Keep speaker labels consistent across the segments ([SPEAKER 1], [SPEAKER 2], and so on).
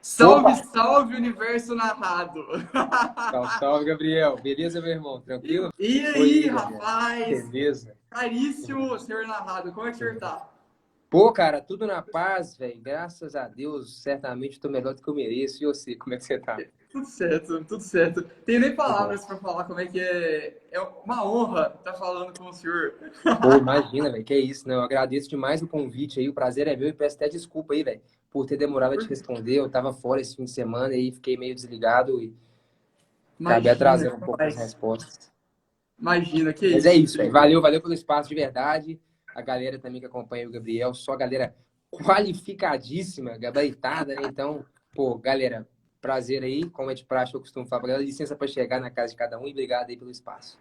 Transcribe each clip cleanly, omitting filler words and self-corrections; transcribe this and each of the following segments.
[SPEAKER 1] Salve,
[SPEAKER 2] Opa!
[SPEAKER 1] salve, universo narrado!
[SPEAKER 2] Salve, salve, Gabriel. Beleza, meu irmão?
[SPEAKER 1] E,
[SPEAKER 2] Tranquilo?
[SPEAKER 1] e
[SPEAKER 2] Oi,
[SPEAKER 1] aí,
[SPEAKER 2] aí, Gabriel.
[SPEAKER 1] rapaz?
[SPEAKER 2] Beleza?
[SPEAKER 1] Caríssimo senhor narrado, como é que o senhor tá?
[SPEAKER 2] Pô, cara, tudo na paz, velho. Graças a Deus, certamente tô melhor do que eu mereço. E você, como é que você tá?
[SPEAKER 1] Tudo certo, tudo certo. Tem nem
[SPEAKER 2] Que bom.
[SPEAKER 1] palavras para falar como é que é. É uma honra estar falando com o senhor.
[SPEAKER 2] Pô, imagina, velho. Que é isso, né? Eu agradeço demais o convite aí. O prazer é meu e peço até desculpa aí, velho, por ter demorado a te responder. Eu tava fora esse fim de semana e aí fiquei meio desligado e acabei
[SPEAKER 1] Imagina,
[SPEAKER 2] atrasando um pouco as
[SPEAKER 1] rapaz.
[SPEAKER 2] respostas.
[SPEAKER 1] Imagina, que
[SPEAKER 2] Mas é
[SPEAKER 1] isso,
[SPEAKER 2] isso, velho.
[SPEAKER 1] Felipe.
[SPEAKER 2] Valeu, valeu pelo espaço de verdade. A galera também que acompanha o Gabriel, só galera qualificadíssima, gabaritada, né? Então, pô, galera, prazer aí. Como é de praxe, eu costumo falar pra galera, licença para chegar na casa de cada um e obrigado aí pelo espaço.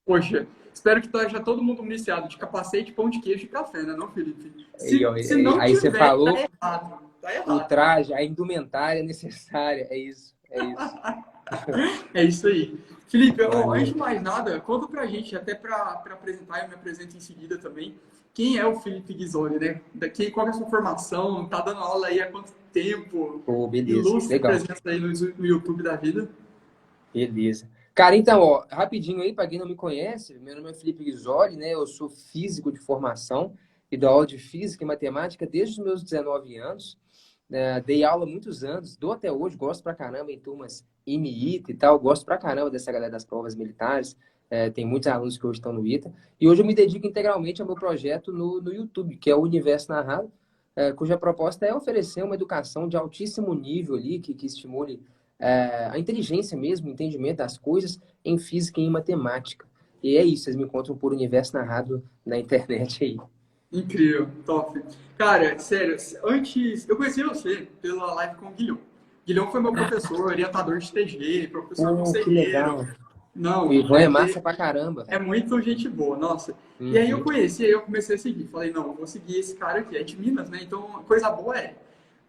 [SPEAKER 1] Poxa, espero que esteja todo mundo municiado de capacete, pão de queijo e café, né, não, Felipe?
[SPEAKER 2] Aí, ó,
[SPEAKER 1] Se não
[SPEAKER 2] aí você
[SPEAKER 1] tiver, tá
[SPEAKER 2] falou
[SPEAKER 1] errado. Tá
[SPEAKER 2] o
[SPEAKER 1] errado.
[SPEAKER 2] traje, a indumentária necessária. É isso, é isso.
[SPEAKER 1] É isso aí. Felipe, antes
[SPEAKER 2] Maneiro.
[SPEAKER 1] de mais nada, conta pra gente, até pra apresentar, eu me apresento em seguida também, quem é o Felipe Ghisoli, né? Qual é a sua formação? Tá dando aula aí há quanto tempo?
[SPEAKER 2] Pô, beleza.
[SPEAKER 1] Ilustre
[SPEAKER 2] Legal.
[SPEAKER 1] presença aí no YouTube da vida.
[SPEAKER 2] Beleza. Cara, então, ó, rapidinho aí, para quem não me conhece, meu nome é Felipe Ghisoli, né? Eu sou físico de formação e dou aula de física e matemática desde os meus 19 anos. Dei aula há muitos anos, dou até hoje, gosto pra caramba em turmas IME e tal, gosto pra caramba dessa galera das provas militares. Tem muitos alunos que hoje estão no ITA. E hoje eu me dedico integralmente ao meu projeto no YouTube, que é o Universo Narrado, cuja proposta é oferecer uma educação de altíssimo nível ali, que estimule a inteligência mesmo, o entendimento das coisas em física e em matemática. E é isso, vocês me encontram por Universo Narrado na internet aí.
[SPEAKER 1] Incrível, top. Cara, sério, antes. Eu conheci você pela live com o Guilhom. Guilhom foi meu professor, orientador de TG, professor
[SPEAKER 2] Pô, que
[SPEAKER 1] conselheiro.
[SPEAKER 2] legal. O
[SPEAKER 1] Não,
[SPEAKER 2] Ivan é massa pra caramba,
[SPEAKER 1] é
[SPEAKER 2] velho.
[SPEAKER 1] muito gente boa, nossa. E aí eu
[SPEAKER 2] Uhum.
[SPEAKER 1] conheci, aí eu comecei a seguir. Falei, não, eu vou seguir esse cara aqui, é de Minas, né? Então, coisa boa é.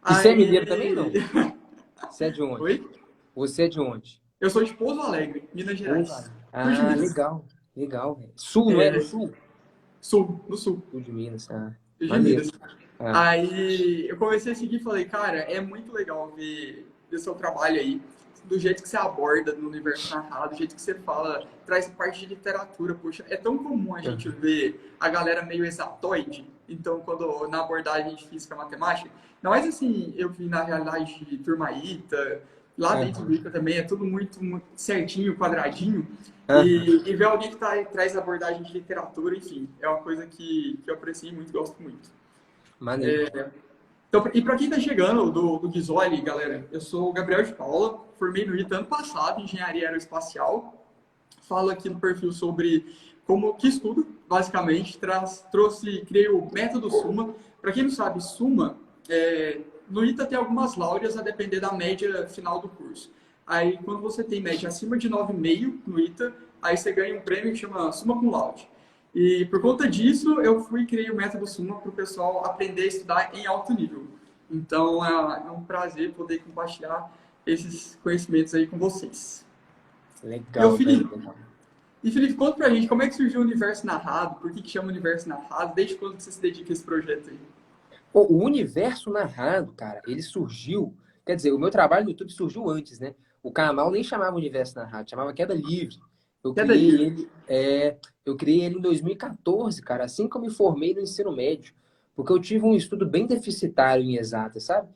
[SPEAKER 2] E você é
[SPEAKER 1] Aí.
[SPEAKER 2] mineiro também, não? Você é de onde?
[SPEAKER 1] Oi?
[SPEAKER 2] Você é de onde?
[SPEAKER 1] Eu sou de Pouso Alegre, Minas
[SPEAKER 2] Pô,
[SPEAKER 1] Gerais.
[SPEAKER 2] cara.
[SPEAKER 1] Sul de
[SPEAKER 2] Ah,
[SPEAKER 1] Minas.
[SPEAKER 2] legal. Legal, velho. Sul, não é no
[SPEAKER 1] É,
[SPEAKER 2] sul?
[SPEAKER 1] sul, no sul.
[SPEAKER 2] Sul de Minas. Ah,
[SPEAKER 1] Sul de
[SPEAKER 2] maneiro.
[SPEAKER 1] Minas.
[SPEAKER 2] Ah,
[SPEAKER 1] Aí eu comecei a seguir e falei, cara, é muito legal ver seu trabalho aí, do jeito que você aborda no universo narrado, do jeito que você fala, traz parte de literatura, poxa, é tão comum a gente
[SPEAKER 2] uhum.
[SPEAKER 1] ver a galera meio exatoide, então quando na abordagem de física matemática, não mais assim, eu vi na realidade de turma ITA, lá dentro do
[SPEAKER 2] Aham.
[SPEAKER 1] ITA também é tudo muito certinho, quadradinho,
[SPEAKER 2] Aham.
[SPEAKER 1] e ver alguém que traz abordagem de literatura, enfim, é uma coisa que eu aprecio muito, gosto muito.
[SPEAKER 2] Maneiro.
[SPEAKER 1] Então, e para quem está chegando do Ghisoli, galera, eu sou o Gabriel de Paula, formei no ITA ano passado, em Engenharia Aeroespacial. Falo aqui no perfil sobre como que estudo, basicamente, criei o método Suma. Para quem não sabe, Suma, no ITA tem algumas laureas a depender da média final do curso. Aí, quando você tem média acima de 9,5 no ITA, aí você ganha um prêmio que chama Summa Cum Laude. E por conta disso, eu fui e criei o método Suma para o pessoal aprender a estudar em alto nível. Então, é um prazer poder compartilhar esses conhecimentos aí com vocês. E o
[SPEAKER 2] Legal, velho.
[SPEAKER 1] Felipe,
[SPEAKER 2] Legal.
[SPEAKER 1] conta pra gente como é que surgiu o Universo Narrado, por que chama Universo Narrado, desde quando você se dedica a esse projeto aí?
[SPEAKER 2] Pô, o universo narrado, cara, ele surgiu. Quer dizer, o meu trabalho no YouTube surgiu antes, né? O canal nem chamava Universo Narrado, chamava Queda Livre. Eu
[SPEAKER 1] Queda
[SPEAKER 2] criei
[SPEAKER 1] livre.
[SPEAKER 2] ele, eu criei ele em 2014, cara, assim que eu me formei no ensino médio, porque eu tive um estudo bem deficitário em exatas, sabe?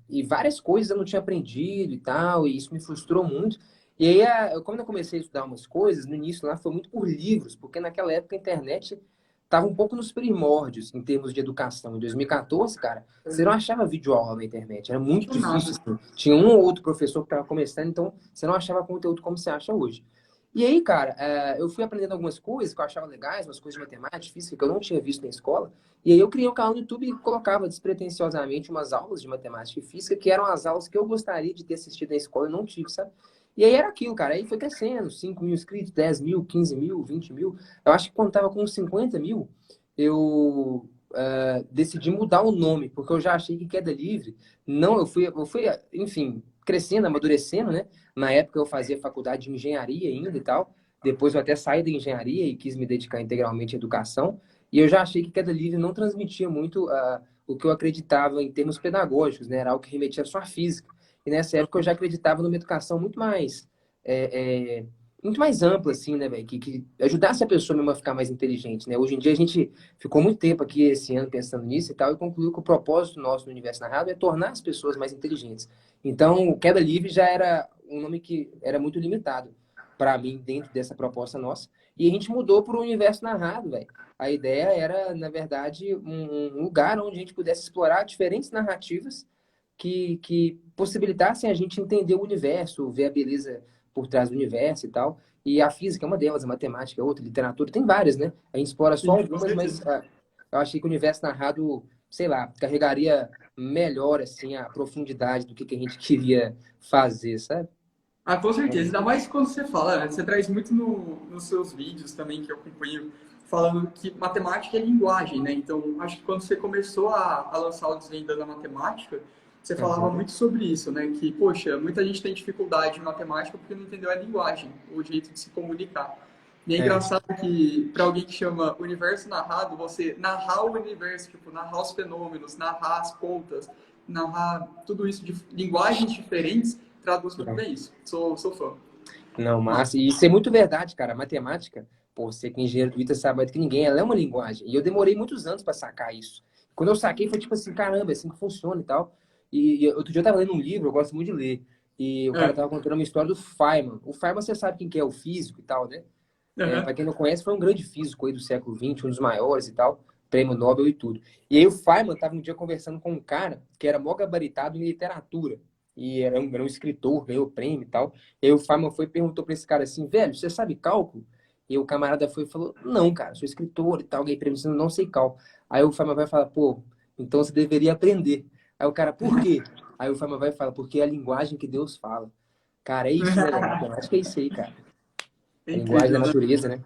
[SPEAKER 2] E várias coisas eu não tinha aprendido e tal, e isso me frustrou muito. E aí, quando eu comecei a estudar umas coisas, no início lá foi muito por livros, porque naquela época a internet estava um pouco nos primórdios em termos de educação. Em 2014, cara, você não achava videoaula na internet. Era muito
[SPEAKER 1] Tinha
[SPEAKER 2] difícil,
[SPEAKER 1] nada.
[SPEAKER 2] assim. Tinha um ou outro professor que estava começando, então você não achava conteúdo como você acha hoje. E aí, cara, eu fui aprendendo algumas coisas que eu achava legais, umas coisas de matemática, física que eu não tinha visto na escola. E aí eu criei um canal no YouTube e colocava despretensiosamente umas aulas de matemática e física que eram as aulas que eu gostaria de ter assistido na escola e não tive, sabe? E aí era aquilo, cara. Aí foi crescendo, 5 mil inscritos, 10 mil, 15 mil, 20 mil. Eu acho que quando tava com 50 mil, eu decidi mudar o nome, porque eu já achei que queda livre. Não, eu fui, enfim, crescendo, amadurecendo, né? Na época eu fazia faculdade de engenharia ainda e tal. Depois eu até saí da engenharia e quis me dedicar integralmente à educação. E eu já achei que queda livre não transmitia muito o que eu acreditava em termos pedagógicos, né? Era algo que remetia só à física. E nessa época eu já acreditava numa educação é, muito mais ampla, assim, né, velho? Que ajudasse a pessoa mesmo a ficar mais inteligente, né? Hoje em dia a gente ficou muito tempo aqui esse ano pensando nisso e tal, e concluiu que o propósito nosso no Universo Narrado é tornar as pessoas mais inteligentes. Então, o Queda Livre já era um nome que era muito limitado para mim dentro dessa proposta nossa. E a gente mudou para o Universo Narrado, velho. A ideia era, na verdade, um lugar onde a gente pudesse explorar diferentes narrativas que possibilitassem a gente entender o universo, ver a beleza por trás do universo e tal. E a física é uma delas, a matemática é outra, a literatura, tem várias, né? A gente explora só
[SPEAKER 1] Sim, com
[SPEAKER 2] algumas, mas
[SPEAKER 1] certeza.
[SPEAKER 2] eu achei que o universo narrado, sei lá, carregaria melhor, assim, a profundidade do que a gente queria fazer, sabe?
[SPEAKER 1] Ah, com certeza. Ainda mais quando você fala, né? Você traz muito nos seus vídeos também, que eu acompanho, falando que matemática é linguagem, né? Então, acho que quando você começou a lançar o Desvendando a Matemática, você falava
[SPEAKER 2] Uhum.
[SPEAKER 1] muito sobre isso, né? Que, poxa, muita gente tem dificuldade em matemática porque não entendeu a linguagem, o jeito de se comunicar. E é
[SPEAKER 2] É,
[SPEAKER 1] engraçado que, para alguém que chama universo narrado, você narrar o universo, tipo, narrar os fenômenos, narrar as contas, narrar tudo isso de linguagens diferentes, traduz muito
[SPEAKER 2] não.
[SPEAKER 1] bem isso. Sou fã.
[SPEAKER 2] Não,
[SPEAKER 1] Mas,
[SPEAKER 2] mas isso é muito verdade, cara. A matemática, pô, você que é engenheiro do ITA sabe mais do que ninguém, ela é uma linguagem. E eu demorei muitos anos para sacar isso. Quando eu saquei, foi tipo assim, caramba, é assim que funciona e tal. E outro dia eu tava lendo um livro, eu gosto muito de ler. E o cara
[SPEAKER 1] é,
[SPEAKER 2] tava contando uma história do Feynman. O Feynman, você sabe quem que é, o físico e tal, né? É,
[SPEAKER 1] aham.
[SPEAKER 2] para quem não conhece, foi um grande físico aí do século XX, um dos maiores e tal, prêmio Nobel e tudo. E aí o Feynman estava um dia conversando com um cara que era mó gabaritado em literatura. E era um escritor, ganhou prêmio e tal. E aí o Feynman foi e perguntou para esse cara assim, velho, você sabe cálculo? E o camarada foi e falou, não, cara, sou escritor e tal, ganhei prêmio, não sei cálculo. Aí o Feynman vai falar, pô, então você deveria aprender. Aí o cara, por quê? Aí o Feynman vai falar, porque é a linguagem que Deus fala. Cara, é isso, né, velho? Matemática é isso aí, cara.
[SPEAKER 1] É
[SPEAKER 2] A linguagem da
[SPEAKER 1] incrível, né?
[SPEAKER 2] natureza, né?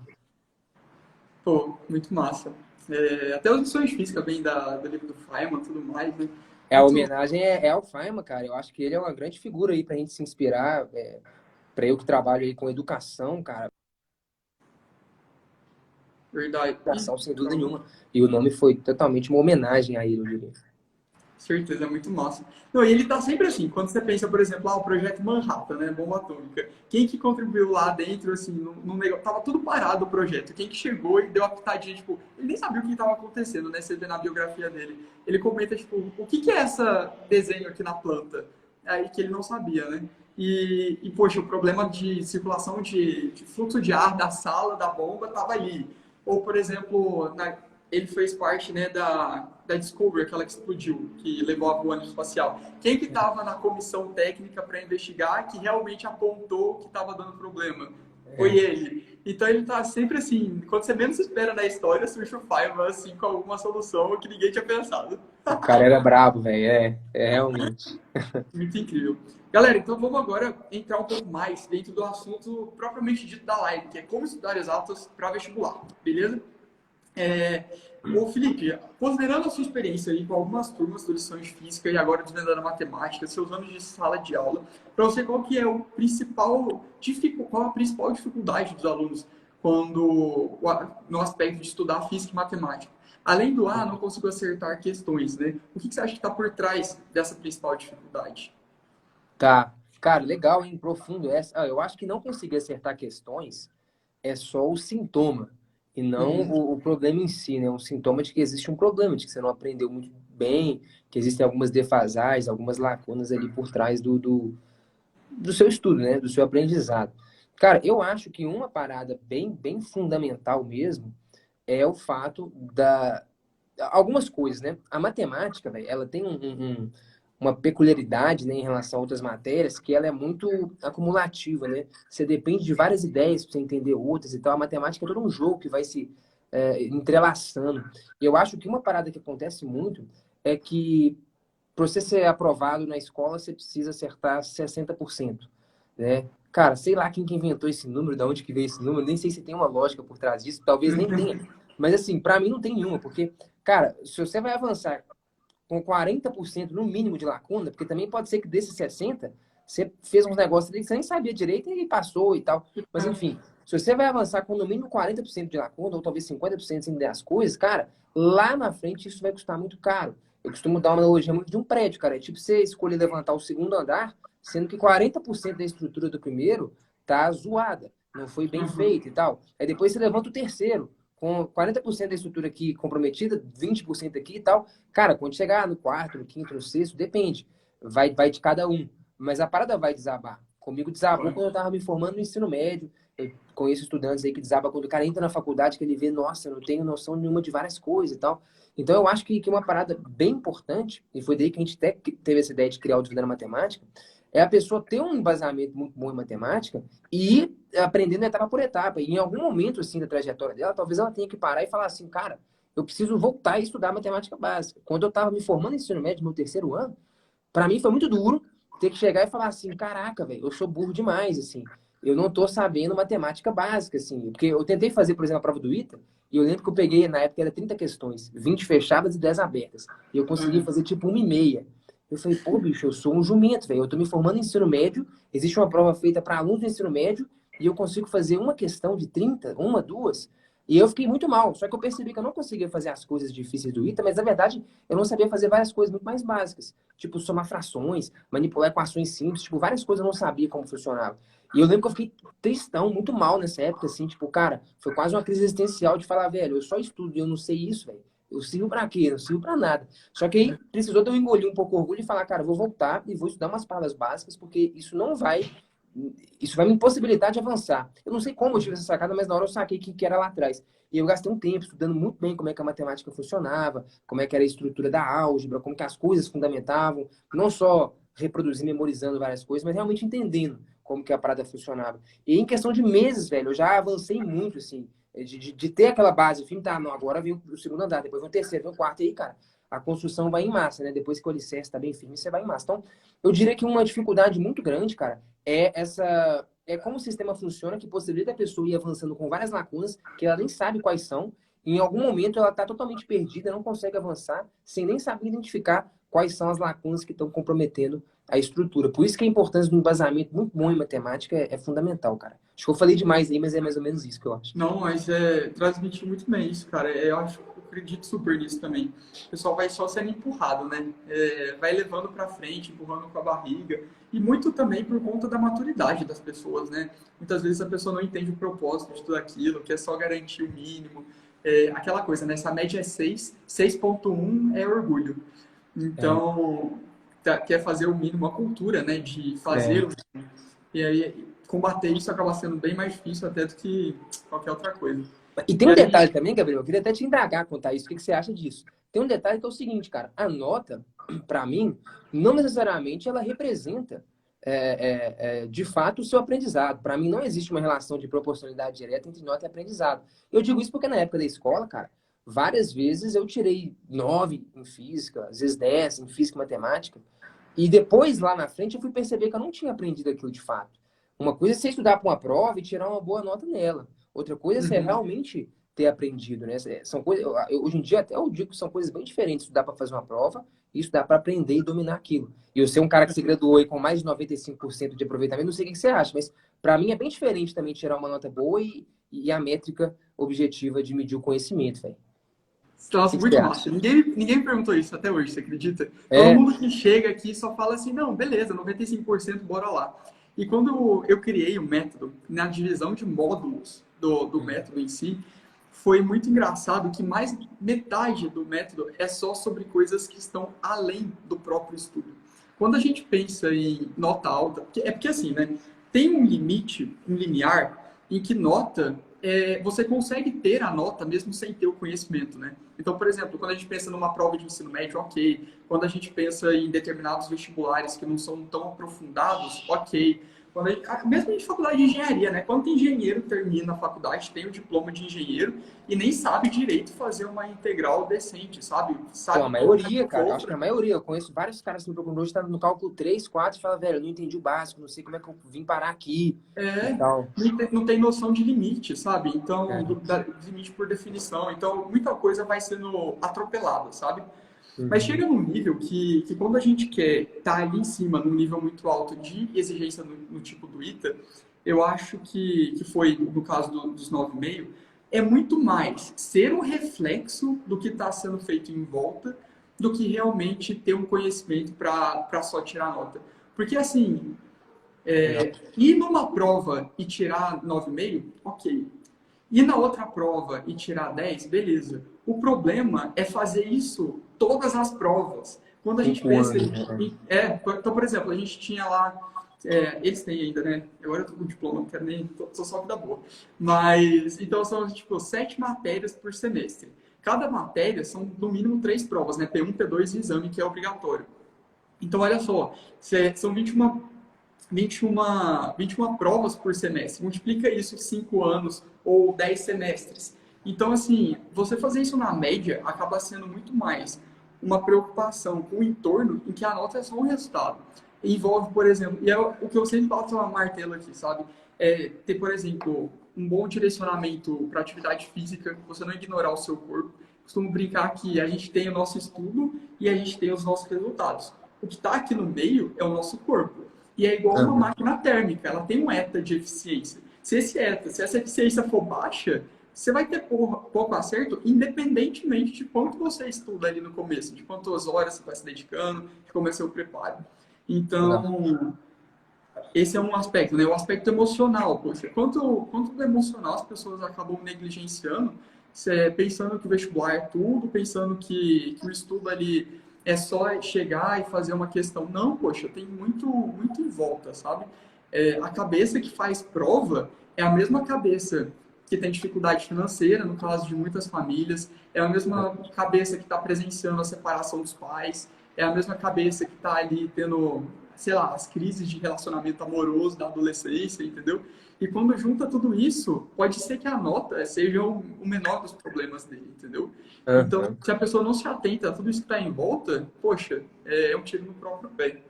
[SPEAKER 1] Pô, muito massa. É, até as lições de física vêm do livro do Feynman e tudo mais, né?
[SPEAKER 2] É, a
[SPEAKER 1] Muito
[SPEAKER 2] homenagem é ao Feynman, cara. Eu acho que ele é uma grande figura aí pra gente se inspirar. Para eu que trabalho aí com educação, cara,
[SPEAKER 1] verdade. E,
[SPEAKER 2] educação sem dúvida
[SPEAKER 1] calma.
[SPEAKER 2] nenhuma. E o nome foi totalmente uma homenagem a ele, eu diria.
[SPEAKER 1] Certeza, é muito massa. Não, e ele tá sempre assim, quando você pensa, por exemplo, o projeto Manhattan, né, bomba atômica, quem que contribuiu lá dentro, assim, no negócio, tava tudo parado o projeto, quem que chegou e deu a pitadinha, tipo, ele nem sabia o que estava acontecendo, né, você vê na biografia dele, ele comenta, tipo, o que é esse desenho aqui na planta? Aí que ele não sabia, né, poxa, o problema de circulação de fluxo de ar da sala da bomba tava ali, ou, por exemplo, ele fez parte, né, da Discovery, aquela que explodiu, que levou a voa espacial. Quem que estava na comissão técnica para investigar que realmente apontou que estava dando problema? Foi
[SPEAKER 2] É,
[SPEAKER 1] ele. Então ele tá sempre assim, quando você menos espera na história, surge o Feynman assim com alguma solução que ninguém tinha pensado.
[SPEAKER 2] o cara era brabo, velho. É realmente.
[SPEAKER 1] Muito incrível. Galera, então vamos agora entrar um pouco mais dentro do assunto propriamente dito da live, que é como estudar exatas para vestibular, beleza? É, ô Felipe, considerando a sua experiência aí com algumas turmas de lições de física e agora desvendando a matemática, seus anos de sala de aula, para você qual que é qual a principal dificuldade dos alunos quando no aspecto de estudar física e matemática? Além do não consigo acertar questões, né? O que você acha que está por trás dessa principal dificuldade?
[SPEAKER 2] Tá. Cara, legal, hein? Profundo essa. Eu acho que não conseguir acertar questões é só o sintoma e não
[SPEAKER 1] Uhum.
[SPEAKER 2] o problema em si, né? Um sintoma de que existe um problema, de que você não aprendeu muito bem, que existem algumas defasagens, algumas lacunas ali por trás do seu estudo, né? Do seu aprendizado. Cara, eu acho que uma parada bem fundamental mesmo é o fato da... Algumas coisas, né? A matemática, velho, ela tem uma peculiaridade, né, em relação a outras matérias, que ela é muito acumulativa, né? Você depende de várias ideias para você entender outras e tal. A matemática é todo um jogo que vai se entrelaçando. E eu acho que uma parada que acontece muito é que para você ser aprovado na escola, você precisa acertar 60%, né? Cara, sei lá quem que inventou esse número, de onde que veio esse número, nem sei se tem uma lógica por trás disso, talvez nem tenha. Mas assim, para mim não tem nenhuma, porque, cara, se você vai avançar com 40% no mínimo de lacuna, porque também pode ser que desses 60, você fez uns negócios ali que você nem sabia direito e passou e tal. Mas enfim, se você vai avançar com no mínimo 40% de lacuna, ou talvez 50% sem entender as coisas, cara, lá na frente isso vai custar muito caro. Eu costumo dar uma analogia muito de um prédio, cara. É tipo você escolher levantar o segundo andar, sendo que 40% da estrutura do primeiro tá zoada, não foi bem
[SPEAKER 1] Uhum.
[SPEAKER 2] feita e tal. Aí depois você levanta o terceiro, com 40% da estrutura aqui comprometida, 20% aqui e tal. Cara, quando chegar no quarto, no quinto, no sexto, depende. Vai de cada um. Mas a parada vai desabar. Comigo desabou
[SPEAKER 1] Vai.
[SPEAKER 2] quando eu tava me formando no ensino médio. Eu conheço estudantes aí que desaba quando o cara entra na faculdade, que ele vê, nossa, eu não tenho noção nenhuma de várias coisas e tal. Então, eu acho que uma parada bem importante, e foi daí que a gente até teve essa ideia de criar o Desvendando Matemática, é a pessoa ter um embasamento muito bom em matemática e ir aprendendo etapa por etapa. E em algum momento, assim, da trajetória dela, talvez ela tenha que parar e falar assim, cara, eu preciso voltar a estudar matemática básica. Quando eu estava me formando em ensino médio, no terceiro ano, para mim foi muito duro ter que chegar e falar assim, caraca, velho, eu sou burro demais, assim. Eu não tô sabendo matemática básica, assim. Porque eu tentei fazer, por exemplo, a prova do ITA, e eu lembro que eu peguei, na época, era 30 questões, 20 fechadas e 10 abertas. E eu consegui
[SPEAKER 1] Uhum.
[SPEAKER 2] fazer, tipo, 1,5. Eu falei, pô, bicho, eu sou um jumento, velho. Eu tô me formando em ensino médio, existe uma prova feita para alunos do ensino médio, e eu consigo fazer uma questão de 30, uma, duas. E eu fiquei muito mal. Só que eu percebi que eu não conseguia fazer as coisas difíceis do ITA, mas, na verdade, eu não sabia fazer várias coisas muito mais básicas. Tipo, somar frações, manipular equações simples, tipo, várias coisas eu não sabia como funcionava. E eu lembro que eu fiquei tristão, muito mal nessa época, assim, tipo, cara, foi quase uma crise existencial de falar, velho, eu só estudo e eu não sei isso, velho. Eu sirvo pra quê? Eu não sirvo pra nada. Só que aí precisou de eu engolir um pouco o orgulho e falar, cara, eu vou voltar e vou estudar umas palavras básicas, porque isso não vai. Isso vai me impossibilitar de avançar. Eu não sei como eu tive essa sacada, mas na hora eu saquei que era lá atrás. E eu gastei um tempo estudando muito bem como é que a matemática funcionava, como é que era a estrutura da álgebra, como que as coisas fundamentavam, não só reproduzindo, memorizando várias coisas, mas realmente entendendo como que a parada funcionava. E em questão de meses, velho, eu já avancei muito, assim, de ter aquela base, o filme tá, não, agora vem o segundo andar, depois vem o terceiro, vem o quarto, e aí, cara, a construção vai em massa, né? Depois que o alicerce tá bem firme, você vai em massa. Então, eu diria que uma dificuldade muito grande, cara, é como o sistema funciona, que possibilita a pessoa ir avançando com várias lacunas, que ela nem sabe quais são, e em algum momento ela está totalmente perdida, não consegue avançar, sem nem saber identificar quais são as lacunas que estão comprometendo a estrutura. Por isso que a importância do embasamento muito bom em matemática é fundamental, cara. Acho que eu falei demais aí, mas é mais ou menos isso que eu acho.
[SPEAKER 1] Não, mas transmitir muito bem isso, cara. Eu acredito super nisso também. O pessoal vai só sendo empurrado, né? Vai levando para frente, empurrando com a barriga. E muito também por conta da maturidade das pessoas, né? Muitas vezes a pessoa não entende o propósito de tudo aquilo, que é só garantir o mínimo. Aquela coisa, né? Se a média é 6, 6,1 é orgulho.
[SPEAKER 2] É,
[SPEAKER 1] Então, quer fazer o mínimo, a cultura, né? De fazer
[SPEAKER 2] é.
[SPEAKER 1] o mínimo. E aí, combater isso acaba sendo bem mais difícil até do que qualquer outra coisa.
[SPEAKER 2] E tem
[SPEAKER 1] E
[SPEAKER 2] um
[SPEAKER 1] aí,
[SPEAKER 2] detalhe também, Gabriel, eu queria até te indagar contar isso, o que que você acha disso? Tem um detalhe que é o seguinte, cara, a nota, para mim, não necessariamente ela representa, de fato, o seu aprendizado. Para mim, não existe uma relação de proporcionalidade direta entre nota e aprendizado. Eu digo isso porque na época da escola, cara, várias vezes eu tirei 9 em física, às vezes 10 em física e matemática, e depois, lá na frente, eu fui perceber que eu não tinha aprendido aquilo de fato. Uma coisa é você estudar para uma prova e tirar uma boa nota nela. Outra coisa é você
[SPEAKER 1] uhum,
[SPEAKER 2] realmente ter aprendido, né? São coisas, hoje em dia até eu digo que são coisas bem diferentes. Estudar para fazer uma prova e estudar para aprender e dominar aquilo. E eu ser um cara que se graduou aí com mais de 95% de aproveitamento, não sei o que você acha, mas para mim é bem diferente também tirar uma nota boa e a métrica objetiva de medir o conhecimento, velho. O
[SPEAKER 1] nossa,
[SPEAKER 2] que que você
[SPEAKER 1] muito
[SPEAKER 2] acha?
[SPEAKER 1] massa. Ninguém me perguntou isso até hoje, você acredita? Todo
[SPEAKER 2] É,
[SPEAKER 1] mundo que chega aqui só fala assim, não, beleza, 95%, bora lá. E quando eu criei o método, na divisão de módulos do método em si, foi muito engraçado que mais metade do método é só sobre coisas que estão além do próprio estudo. Quando a gente pensa em nota alta, é porque assim, né? Tem um limite, um limiar, em que nota você consegue ter a nota mesmo sem ter o conhecimento, né? Então, por exemplo, quando a gente pensa numa prova de ensino médio, ok. Quando a gente pensa em determinados vestibulares que não são tão aprofundados, ok. Mesmo em faculdade de engenharia, né? Quando engenheiro termina a faculdade, tem o diploma de engenheiro e nem sabe direito fazer uma integral decente, sabe?
[SPEAKER 2] pô, a
[SPEAKER 1] Sabe colocar
[SPEAKER 2] maioria,
[SPEAKER 1] em
[SPEAKER 2] cara, eu acho que a
[SPEAKER 1] Wolfram.
[SPEAKER 2] maioria, eu conheço vários caras que me procuram hoje, tá no cálculo 3, 4 e fala, velho, eu não entendi o básico, não sei como é que eu vim parar aqui e
[SPEAKER 1] É,
[SPEAKER 2] tal.
[SPEAKER 1] não tem noção de limite, sabe? Então,
[SPEAKER 2] É.
[SPEAKER 1] do limite por definição. Então, muita coisa vai sendo atropelada, sabe? Mas
[SPEAKER 2] Uhum.
[SPEAKER 1] chega num nível que quando a gente quer estar ali em cima, num nível muito alto de exigência no tipo do ITA, eu acho que foi, no caso dos 9,5, é muito mais ser um reflexo do que está sendo feito em volta do que realmente ter um conhecimento para só tirar nota. Porque, assim, ir numa prova e tirar 9,5, ok. Ir na outra prova e tirar 10, beleza. O problema é fazer isso todas as provas. Quando a gente
[SPEAKER 2] 5
[SPEAKER 1] pensa
[SPEAKER 2] anos, né?
[SPEAKER 1] então, por exemplo, a gente tinha lá, eles têm ainda, né? Agora eu tô com diploma, não quero nem, sou só vida boa. Mas, então são, tipo, 7 matérias por semestre. Cada matéria são, no mínimo, 3 provas, né? P1, P2 e exame, que é obrigatório. Então, olha só, são 21 provas por semestre. Multiplica isso em 5 anos ou 10 semestres. Então, assim, você fazer isso na média acaba sendo muito mais uma preocupação com o entorno em que a nota é só um resultado. Envolve, por exemplo, e é o que eu sempre bato uma martelo aqui, sabe? Ter, por exemplo, um bom direcionamento para atividade física, você não ignorar o seu corpo. Costumo brincar que a gente tem o nosso estudo e a gente tem os nossos resultados. O que está aqui no meio é o nosso corpo. E é igual uma
[SPEAKER 2] Aham.
[SPEAKER 1] máquina térmica, ela tem um eta de eficiência. Se essa eficiência for baixa, você vai ter pouco acerto, independentemente de quanto você estuda ali no começo, de quantas horas você está se dedicando, de como é seu preparo.
[SPEAKER 2] Legal.
[SPEAKER 1] Então, esse é um aspecto, né? O aspecto emocional. Poxa, quanto do emocional as pessoas acabam negligenciando, pensando que o vestibular é tudo, pensando que o estudo ali é só chegar e fazer uma questão. Não, poxa, tem muito em volta, sabe? A cabeça que faz prova é a mesma cabeça que tem dificuldade financeira, no caso de muitas famílias, é a mesma cabeça que está presenciando a separação dos pais, é a mesma cabeça que está ali tendo, sei lá, as crises de relacionamento amoroso da adolescência, entendeu? E quando junta tudo isso, pode ser que a nota seja o menor dos problemas dele, entendeu? Então,
[SPEAKER 2] Aham.
[SPEAKER 1] se a pessoa não se atenta a tudo isso que está em volta, poxa, é um tiro no próprio pé.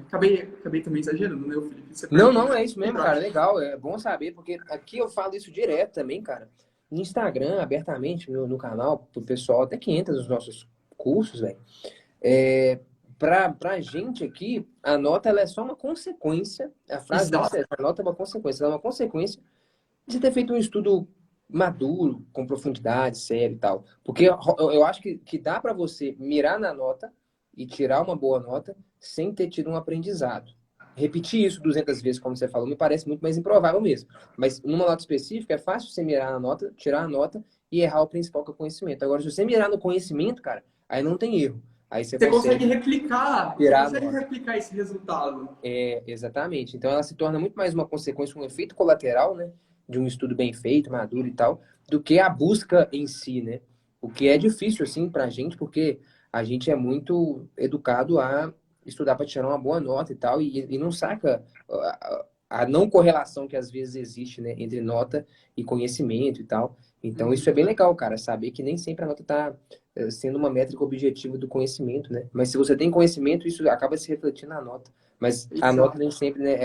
[SPEAKER 1] Acabei também exagerando, né, Felipe? Você
[SPEAKER 2] Não,
[SPEAKER 1] perguntou
[SPEAKER 2] não,
[SPEAKER 1] mais
[SPEAKER 2] é isso mesmo, cara.
[SPEAKER 1] verdade.
[SPEAKER 2] Legal. É bom saber, porque aqui eu falo isso direto também, cara. No Instagram, abertamente, no canal, pro pessoal até que entra nos nossos cursos, velho. É, pra gente aqui, a nota ela é só uma consequência. A frase disso
[SPEAKER 1] Exato.
[SPEAKER 2] é: a nota é uma consequência. Ela é uma consequência de você ter feito um estudo maduro, com profundidade, sério e tal. Porque eu acho que dá para você mirar na nota e tirar uma boa nota sem ter tido um aprendizado. Repetir isso 200 vezes, como você falou, me parece muito mais improvável mesmo. Mas numa nota específica, é fácil você mirar na nota, tirar a nota e errar o principal, que é o conhecimento. Agora, se você mirar no conhecimento, cara, aí não tem erro. Aí você consegue
[SPEAKER 1] Você
[SPEAKER 2] tirar a
[SPEAKER 1] consegue
[SPEAKER 2] nota.
[SPEAKER 1] replicar esse resultado.
[SPEAKER 2] Exatamente. Então ela se torna muito mais uma consequência, um efeito colateral, né, de um estudo bem feito, maduro e tal, do que a busca em si, né? O que é difícil assim para a gente, porque a gente é muito educado a estudar para tirar uma boa nota e tal, e não saca a não correlação que às vezes existe, né, entre nota e conhecimento e tal. Então isso é bem legal, cara, saber que nem sempre a nota está sendo uma métrica objetiva do conhecimento, né? Mas se você tem conhecimento, isso acaba se refletindo na nota. Mas a nota
[SPEAKER 1] Exato.
[SPEAKER 2] nem sempre, né,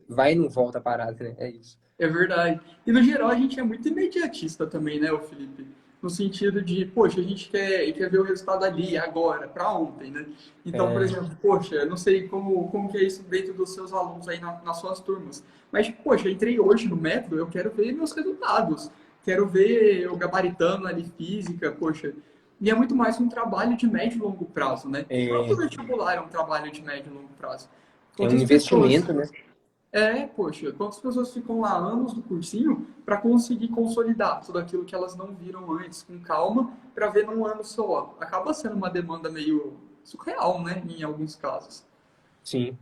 [SPEAKER 2] vai e não volta a parada, né? É isso.
[SPEAKER 1] É verdade. E no geral a gente é muito imediatista também, né, o Felipe? No sentido de, poxa, a gente quer ver o resultado ali, agora, para ontem, né? Então, por
[SPEAKER 2] É,
[SPEAKER 1] exemplo, poxa, eu não sei como que é isso dentro dos seus alunos aí nas suas turmas, mas, poxa, entrei hoje no método, eu quero ver meus resultados, quero ver eu gabaritando ali física, poxa. E é muito mais um trabalho de médio e longo prazo, né? O próprio
[SPEAKER 2] é,
[SPEAKER 1] vestibular é um trabalho de médio e longo prazo.
[SPEAKER 2] é um
[SPEAKER 1] Quantas pessoas
[SPEAKER 2] investimento, né?
[SPEAKER 1] poxa, quantas pessoas ficam lá anos no cursinho para conseguir consolidar tudo aquilo que elas não viram antes, com calma, para ver num ano só? Acaba sendo uma demanda meio surreal, né, em alguns casos.
[SPEAKER 2] Sim.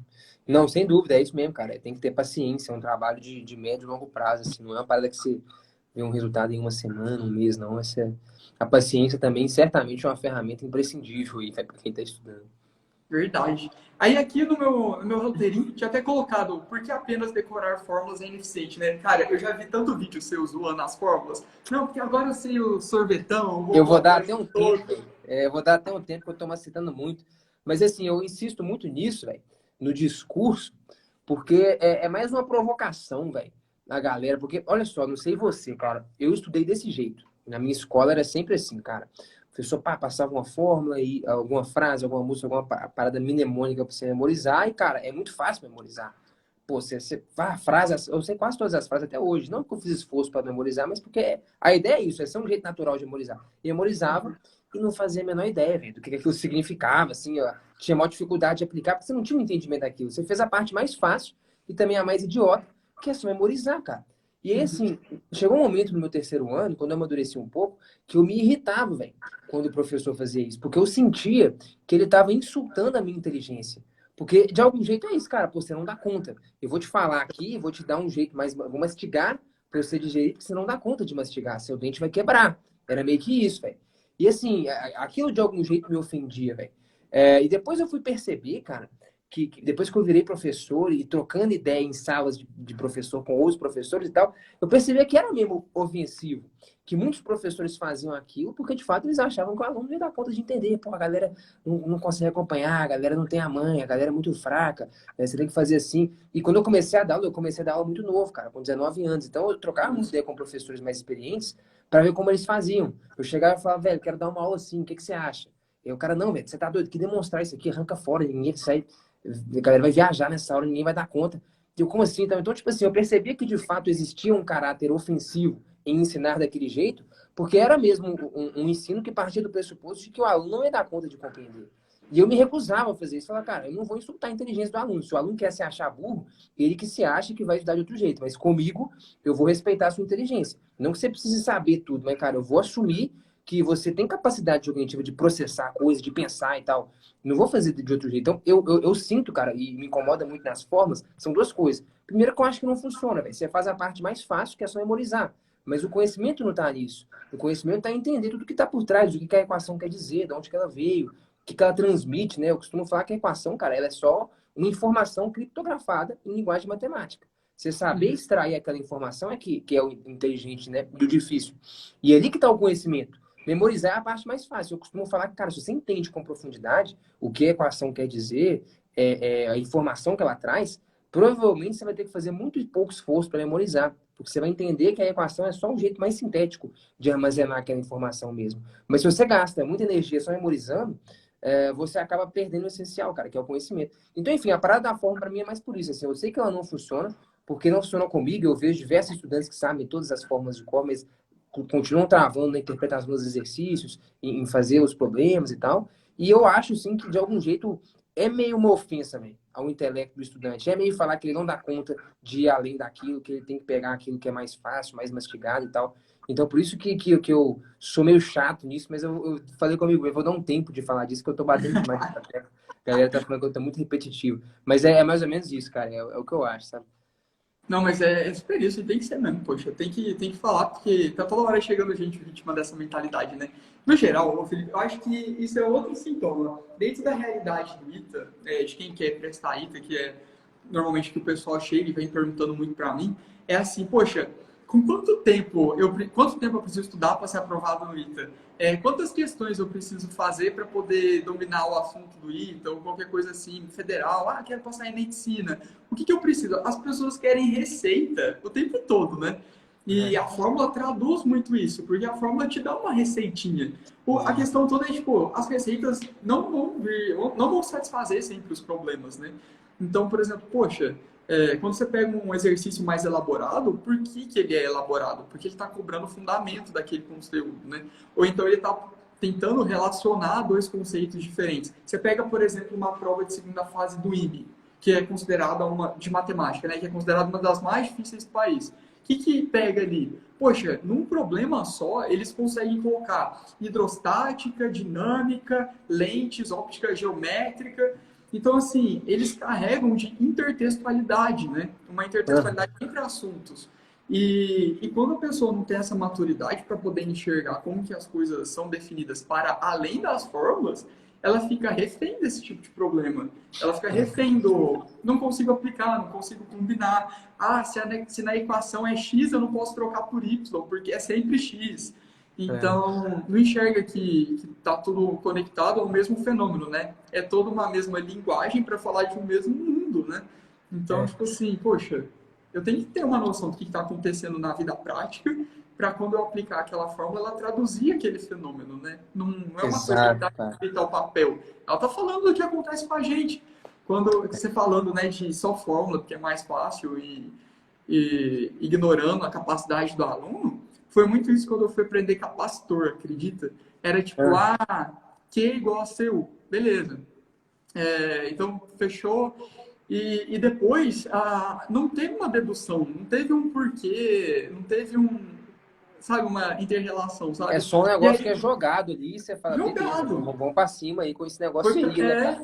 [SPEAKER 2] Não, sem dúvida, é isso mesmo, cara. Tem que ter paciência, é um trabalho de médio e longo prazo, assim. Não é uma parada que você vê um resultado em uma semana, um mês, não. A paciência também, certamente, é uma ferramenta imprescindível aí, para quem está estudando.
[SPEAKER 1] Verdade. Aí aqui no meu roteirinho tinha até colocado por que apenas decorar fórmulas é ineficiente, né? Cara, eu já vi tanto vídeo seu zoando as fórmulas. Não, porque agora eu sei o sorvetão, o
[SPEAKER 2] Eu vou dar
[SPEAKER 1] voador
[SPEAKER 2] até um tempo,
[SPEAKER 1] todo.
[SPEAKER 2] velho. Eu vou dar até um tempo que eu tô macetando muito. Mas assim, eu insisto muito nisso, velho, no discurso, porque é mais uma provocação, velho, na galera. Porque, olha só, não sei você, cara, eu estudei desse jeito. Na minha escola era sempre assim, cara. O professor passava uma fórmula e alguma frase, alguma música, alguma parada mnemônica pra você memorizar. E, cara, é muito fácil memorizar. Pô, você a frase, eu sei quase todas as frases até hoje. Não porque eu fiz esforço para memorizar, mas porque a ideia é isso, é ser um jeito natural de memorizar. E memorizava, e não fazia a menor ideia, velho, do que aquilo significava, assim, ó. Tinha maior dificuldade de aplicar, porque você não tinha um entendimento daquilo. Você fez a parte mais fácil e também a mais idiota, que é só memorizar, cara. E aí,
[SPEAKER 1] Uhum.
[SPEAKER 2] assim, chegou um momento no meu terceiro ano, quando eu amadureci um pouco, que eu me irritava, velho, quando o professor fazia isso, porque eu sentia que ele estava insultando a minha inteligência. Porque, de algum jeito, é isso, cara, pô, você não dá conta. Eu vou te falar aqui, vou te dar um jeito mais, vou mastigar pra você digerir, porque você não dá conta de mastigar, seu dente vai quebrar. Era meio que isso, velho. E assim, aquilo de algum jeito me ofendia, velho. E depois eu fui perceber, cara, que depois que eu virei professor e trocando ideia em salas de professor com outros professores e tal, eu percebi que era mesmo ofensivo. Que muitos professores faziam aquilo porque, de fato, eles achavam que o aluno não ia dar conta de entender. Pô, a galera não consegue acompanhar, a galera não tem a manha, a galera é muito fraca, você tem que fazer assim. E quando eu comecei a dar aula, eu comecei a dar aula muito novo, cara, com 19 anos. Então, eu trocava muita ideia com professores mais experientes para ver como eles faziam. Eu chegava e falava, velho, quero dar uma aula assim, o que que você acha? E o cara, não, velho, você tá doido, que demonstrar isso aqui, arranca fora, ninguém sai, a galera vai viajar nessa hora, ninguém vai dar conta. Eu, como assim? Então, tipo assim, eu percebia que de fato existia um caráter ofensivo em ensinar daquele jeito, porque era mesmo um ensino que partia do pressuposto de que o aluno não ia dar conta de compreender. E eu me recusava a fazer isso. Falava, cara, eu não vou insultar a inteligência do aluno. Se o aluno quer se achar burro, ele que se acha que vai estudar de outro jeito. Mas comigo, eu vou respeitar a sua inteligência. Não que você precise saber tudo, mas, cara, eu vou assumir que você tem capacidade cognitiva de processar coisas, de pensar e tal. Não vou fazer de outro jeito. Então, eu sinto, cara, e me incomoda muito nas formas, são duas coisas. Primeiro, que eu acho que não funciona, velho. Você faz a parte mais fácil, que é só memorizar. Mas o conhecimento não está nisso. O conhecimento está em entender tudo que está por trás, o que a equação quer dizer, de onde que ela veio, o que ela transmite, né? Eu costumo falar que a equação, cara, ela é só uma informação criptografada em linguagem matemática. Você saber
[SPEAKER 1] Uhum.
[SPEAKER 2] extrair aquela informação que é o inteligente, né? Do difícil. E é ali que está o conhecimento. Memorizar é a parte mais fácil. Eu costumo falar que, cara, se você entende com profundidade o que a equação quer dizer, a informação que ela traz, provavelmente você vai ter que fazer muito pouco esforço para memorizar, porque você vai entender que a equação é só um jeito mais sintético de armazenar aquela informação mesmo. Mas se você gasta muita energia só memorizando, você acaba perdendo o essencial, cara, que é o conhecimento. Então, enfim, a parada da forma para mim é mais por isso. Assim, eu sei que ela não funciona, porque não funciona comigo. Eu vejo diversos estudantes que sabem todas as formas de cor, mas continuam travando na interpretação dos exercícios, em fazer os problemas e tal. E eu acho, sim, que de algum jeito é meio uma ofensa, velho, ao intelecto do estudante. É meio falar que ele não dá conta de ir além daquilo, que ele tem que pegar aquilo que é mais fácil, mais mastigado e tal. Então, por isso que eu sou meio chato nisso, mas eu falei comigo, eu vou dar um tempo de falar disso, que eu tô batendo demais nessa tecla. A galera tá falando que eu tô muito repetitivo. Mas é mais ou menos isso, cara. É o que eu acho, sabe?
[SPEAKER 1] Não, mas é super isso, e tem que ser mesmo, poxa, tem que falar, porque tá toda hora chegando gente vítima dessa mentalidade, né? No geral, ô, Felipe, eu acho que isso é outro sintoma. Dentro da realidade do ITA, de quem quer prestar ITA, que é normalmente que o pessoal chega e vem perguntando muito pra mim, é assim, poxa, com quanto tempo eu preciso estudar para ser aprovado no ITA? Quantas questões eu preciso fazer para poder dominar o assunto do ITA ou qualquer coisa assim, federal? Ah, quero passar em medicina. O que eu preciso? As pessoas querem receita o tempo todo, né? E
[SPEAKER 2] É.
[SPEAKER 1] a fórmula traduz muito isso, porque a fórmula te dá uma receitinha. A
[SPEAKER 2] Uhum.
[SPEAKER 1] questão toda é, tipo, as receitas não vão satisfazer sempre os problemas, né? Então, por exemplo, poxa, quando você pega um exercício mais elaborado, por que ele é elaborado? Porque ele está cobrando o fundamento daquele conteúdo, né? Ou então ele está tentando relacionar dois conceitos diferentes. Você pega, por exemplo, uma prova de segunda fase do IME, que é considerada uma de matemática, né? Que é considerada uma das mais difíceis do país. O que pega ali? Poxa, num problema só, eles conseguem colocar hidrostática, dinâmica, lentes, óptica geométrica. Então, assim, eles carregam de intertextualidade, né? Uma
[SPEAKER 2] Uhum.
[SPEAKER 1] intertextualidade entre assuntos. E quando a pessoa não tem essa maturidade para poder enxergar como que as coisas são definidas para além das fórmulas, ela fica refém desse tipo de problema. Ela fica refém do não consigo aplicar, não consigo combinar. Ah, se na equação é x, eu não posso trocar por y, porque é sempre x.
[SPEAKER 2] É.
[SPEAKER 1] Então, não enxerga que está tudo conectado ao mesmo fenômeno, né? É toda uma mesma linguagem para falar de um mesmo mundo, né? Então,
[SPEAKER 2] É.
[SPEAKER 1] tipo assim, poxa, eu tenho que ter uma noção do que está acontecendo na vida prática para quando eu aplicar aquela fórmula, ela traduzir aquele fenômeno, né? Não é uma coisa que
[SPEAKER 2] Exato,
[SPEAKER 1] está
[SPEAKER 2] cara.
[SPEAKER 1] escrita ao papel. Ela está falando do que acontece com a gente. Quando você falando, né, de só fórmula, porque é mais fácil e ignorando a capacidade do aluno, Foi muito isso quando eu fui aprender capacitor, acredita? Era tipo, Q igual a CU. Beleza. Então, fechou. E depois, não teve uma dedução, não teve um porquê, não teve sabe, uma inter-relação,
[SPEAKER 2] É
[SPEAKER 1] sabe?
[SPEAKER 2] só um
[SPEAKER 1] E
[SPEAKER 2] negócio que
[SPEAKER 1] aí,
[SPEAKER 2] é jogado ali e você fala, beleza,
[SPEAKER 1] jogado.
[SPEAKER 2] vamos pra cima aí com esse
[SPEAKER 1] Foi,
[SPEAKER 2] negócio aí, né, cara?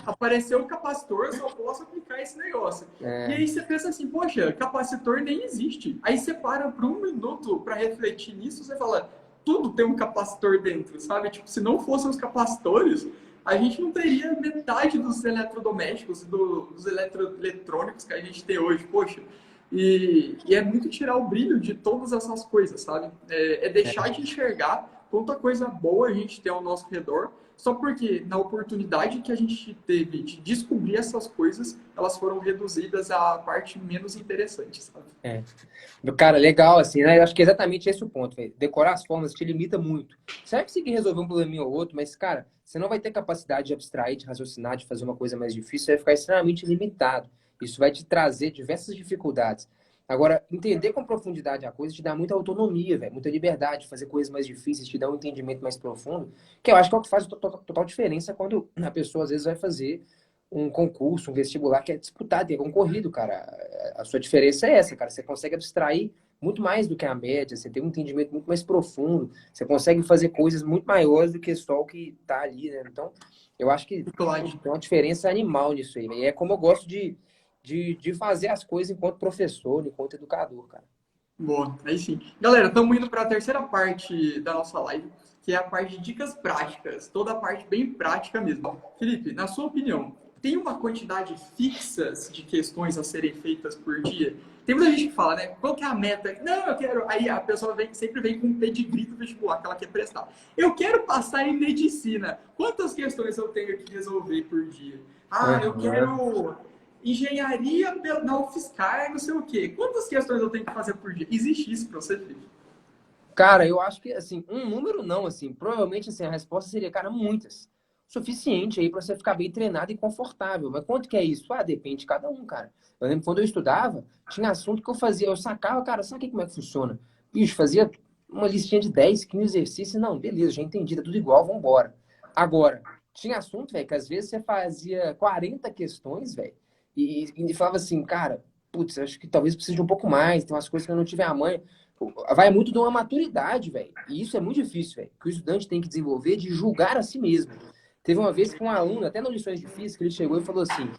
[SPEAKER 1] apareceu o capacitor, eu só posso aplicar esse negócio. E
[SPEAKER 2] É,
[SPEAKER 1] aí você pensa assim, poxa, capacitor nem existe. Aí você para por um minuto para refletir nisso, você fala, tudo tem um capacitor dentro, sabe? Tipo, se não fossem os capacitores, a gente não teria metade dos eletrodomésticos, dos eletrônicos que a gente tem hoje, poxa. E é muito tirar o brilho de todas essas coisas, sabe? É deixar de enxergar quanta coisa boa a gente tem ao nosso redor, só porque na oportunidade que a gente teve de descobrir essas coisas, elas foram reduzidas à parte menos interessante, sabe?
[SPEAKER 2] é. Cara, legal, assim, né? Eu acho que é exatamente esse o ponto, velho. Decorar as formas te limita muito. Você vai conseguir resolver um probleminha ou outro, mas, cara, você não vai ter capacidade de abstrair, de raciocinar, de fazer uma coisa mais difícil, você vai ficar extremamente limitado. Isso vai te trazer diversas dificuldades. Agora, entender com profundidade a coisa te dá muita autonomia, velho, muita liberdade de fazer coisas mais difíceis, te dá um entendimento mais profundo, que eu acho que é o que faz total diferença quando a pessoa, às vezes, vai fazer um concurso, um vestibular que é disputado, é concorrido, cara. A sua diferença é essa, cara. Você consegue abstrair muito mais do que a média, você tem um entendimento muito mais profundo, você consegue fazer coisas muito maiores do que só o que tá ali, né? Então, eu acho que
[SPEAKER 1] Claro.
[SPEAKER 2] tem uma diferença animal nisso aí, né? E é como eu gosto de fazer as coisas enquanto professor, enquanto educador, cara.
[SPEAKER 1] Boa, aí sim. Galera, estamos indo para a terceira parte da nossa live, que é a parte de dicas práticas, toda a parte bem prática mesmo. Felipe, na sua opinião, tem uma quantidade fixa de questões a serem feitas por dia? Tem muita gente que fala, né? Qual que é a meta? Não, eu quero. Aí a pessoa sempre vem com um pedigree do vestibular que ela quer prestar. Eu quero passar em medicina. Quantas questões eu tenho que resolver por dia? Ah, eu
[SPEAKER 2] Aham.
[SPEAKER 1] quero engenharia na UFSCar, não sei o quê. Quantas questões eu tenho que fazer por dia? Existe isso para você, Felipe?
[SPEAKER 2] Cara, eu acho que, assim, um número não, assim, provavelmente, assim, a resposta seria, cara, muitas. Suficiente aí para você ficar bem treinado e confortável. Mas quanto que é isso? Ah, depende de cada um, cara. Eu lembro quando eu estudava, tinha assunto que eu fazia, eu sacava, cara, sabe como é que funciona? Bicho, fazia uma listinha de 10, 15 exercícios, não, beleza, já entendi, tá tudo igual, vambora. Agora, tinha assunto, velho, que às vezes você fazia 40 questões, velho, e falava assim, cara, putz, acho que talvez precise de um pouco mais, tem umas coisas que eu não tive a manha. Vai muito de uma maturidade, velho. E isso é muito difícil, velho. Que o estudante tem que desenvolver de julgar a si mesmo. Teve uma vez que um aluno, até nas lições de física, ele chegou e falou assim: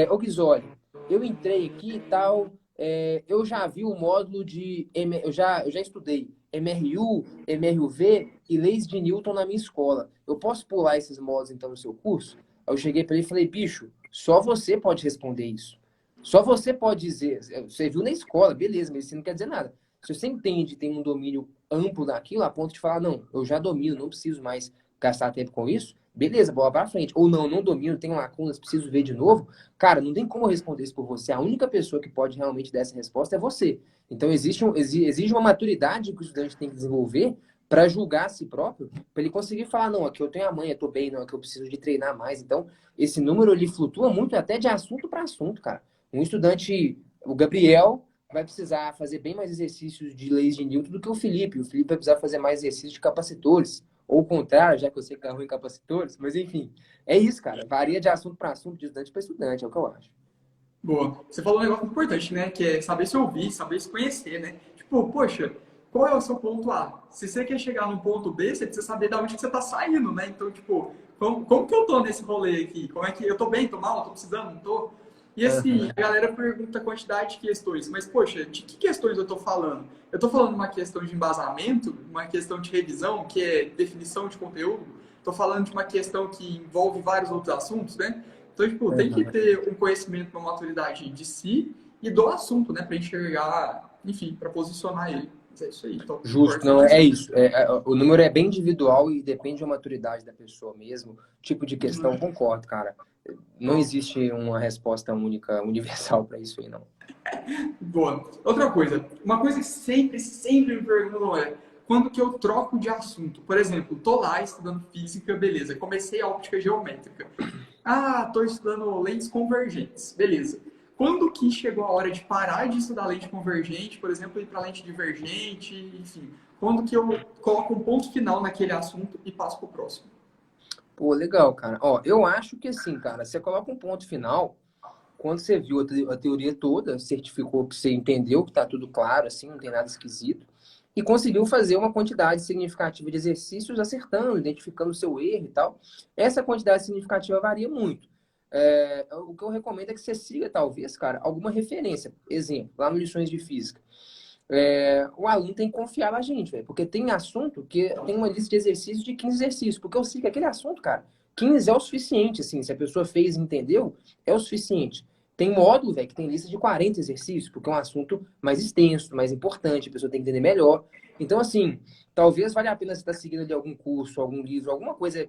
[SPEAKER 2] ô Guizoli, eu entrei aqui e tal, eu já vi o módulo de. Eu já estudei MRU, MRUV e leis de Newton na minha escola. Eu posso pular esses módulos então no seu curso? Aí eu cheguei para ele e falei: bicho, só você pode responder isso. Só você pode dizer. Você viu na escola, beleza, mas isso não quer dizer nada. Se você entende, tem um domínio amplo daquilo, a ponto de falar, não, eu já domino, não preciso mais gastar tempo com isso, beleza, bola pra frente. Ou não, não domino, tenho lacunas, preciso ver de novo. Cara, não tem como eu responder isso por você. A única pessoa que pode realmente dar essa resposta é você. Então, exige uma maturidade que o estudante tem que desenvolver para julgar a si próprio, para ele conseguir falar, não, aqui eu tenho a manha, eu tô bem, não, aqui eu preciso de treinar mais. Então, esse número, ele flutua muito até de assunto para assunto, cara. Um estudante, o Gabriel, vai precisar fazer bem mais exercícios de leis de Newton do que o Felipe. O Felipe vai precisar fazer mais exercícios de capacitores. Ou o contrário, já que eu sei que é ruim em capacitores. Mas, enfim, é isso, cara. Varia de assunto para assunto, de estudante para estudante, é o que eu acho.
[SPEAKER 1] Boa. Você falou um negócio importante, né? Que é saber se ouvir, saber se conhecer, né? Tipo, poxa, qual é o seu ponto A? Se você quer chegar no ponto B, você precisa saber de onde que você tá saindo, né? Então, tipo, como que eu tô nesse rolê aqui? Como é que eu tô bem, tô mal, tô precisando, não tô? E assim,
[SPEAKER 2] Aham.
[SPEAKER 1] a galera pergunta a quantidade de questões, mas poxa, de que questões eu tô falando? Eu tô falando uma questão de embasamento, uma questão de revisão, que é definição de conteúdo, tô falando de uma questão que envolve vários outros assuntos, né? Então, tipo, tem que
[SPEAKER 2] Aham.
[SPEAKER 1] ter um conhecimento, uma maturidade de si e do assunto, né? Para enxergar, enfim, para posicionar ele. Mas é isso aí, então concordo
[SPEAKER 2] Justo, não, é
[SPEAKER 1] 100%.
[SPEAKER 2] isso. O número é bem individual e depende da maturidade da pessoa mesmo. Tipo de questão,
[SPEAKER 1] Uhum.
[SPEAKER 2] concordo, cara. Não
[SPEAKER 1] Top.
[SPEAKER 2] existe uma resposta única, universal para isso aí, não.
[SPEAKER 1] Boa. Outra coisa, uma coisa que sempre me perguntam é quando que eu troco de assunto? Por exemplo, tô lá estudando física, beleza. Comecei a óptica geométrica. Ah, tô estudando lentes convergentes, beleza. quando que chegou a hora de parar de estudar lente convergente, por exemplo, ir para lente divergente, enfim, quando que eu coloco um ponto final naquele assunto e passo para o próximo?
[SPEAKER 2] Pô, legal, cara. Ó, eu acho que assim, cara, você coloca um ponto final quando você viu a teoria toda, certificou que você entendeu que tá tudo claro, assim, não tem nada esquisito, e conseguiu fazer uma quantidade significativa de exercícios acertando, identificando o seu erro e tal. Essa quantidade significativa varia muito. O que eu recomendo é que você siga, talvez, cara, alguma referência. Exemplo, lá no Lições de Física. O aluno tem que confiar na gente, velho. Porque tem assunto que tem uma lista de exercícios de 15 exercícios. Porque eu sei que aquele assunto, cara, 15 é o suficiente, assim. Se a pessoa fez e entendeu, é o suficiente. Tem módulo, velho, que tem lista de 40 exercícios, porque é um assunto mais extenso, mais importante, a pessoa tem que entender melhor. Então, assim, talvez valha a pena você estar seguindo ali algum curso, algum livro, alguma coisa,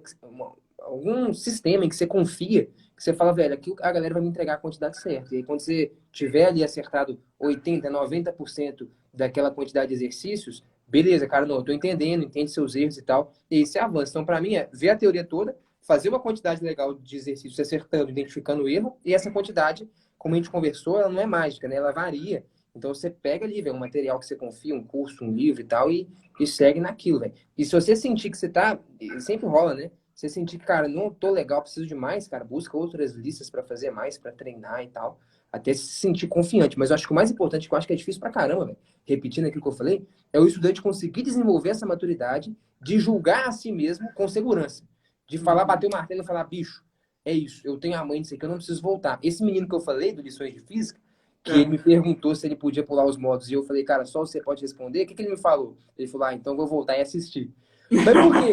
[SPEAKER 2] algum sistema em que você confia, que você fala, velho, aqui a galera vai me entregar a quantidade certa. E aí, quando você tiver ali acertado 80, 90% daquela quantidade de exercícios, beleza, cara, não, eu tô entendendo, entende seus erros e tal, e aí você avança. Então, para mim, é ver a teoria toda, fazer uma quantidade legal de exercícios acertando, identificando o erro, e essa quantidade, como a gente conversou, ela não é mágica, né? Ela varia. Então, você pega ali, velho, um material que você confia, um curso, um livro e tal, e segue naquilo, velho. E se você sentir que você tá, sempre rola, né? Você sentir que, cara, não tô legal, preciso de mais, cara, busca outras listas para fazer mais, para treinar e tal, até se sentir confiante. Mas eu acho que o mais importante, que eu acho que é difícil pra caramba, velho, repetindo aquilo que eu falei, é o estudante conseguir desenvolver essa maturidade de julgar a si mesmo com segurança. De falar,
[SPEAKER 1] Uhum.
[SPEAKER 2] bater o martelo e falar, bicho, é isso, eu tenho a mãe disso aqui, eu não preciso voltar. Esse menino que eu falei, do Lições de Física, que ele
[SPEAKER 1] É.
[SPEAKER 2] me perguntou se ele podia pular os modos, e eu falei, cara, só você pode responder. O que ele me falou? Ele falou, então eu vou voltar e assistir. Mas por quê?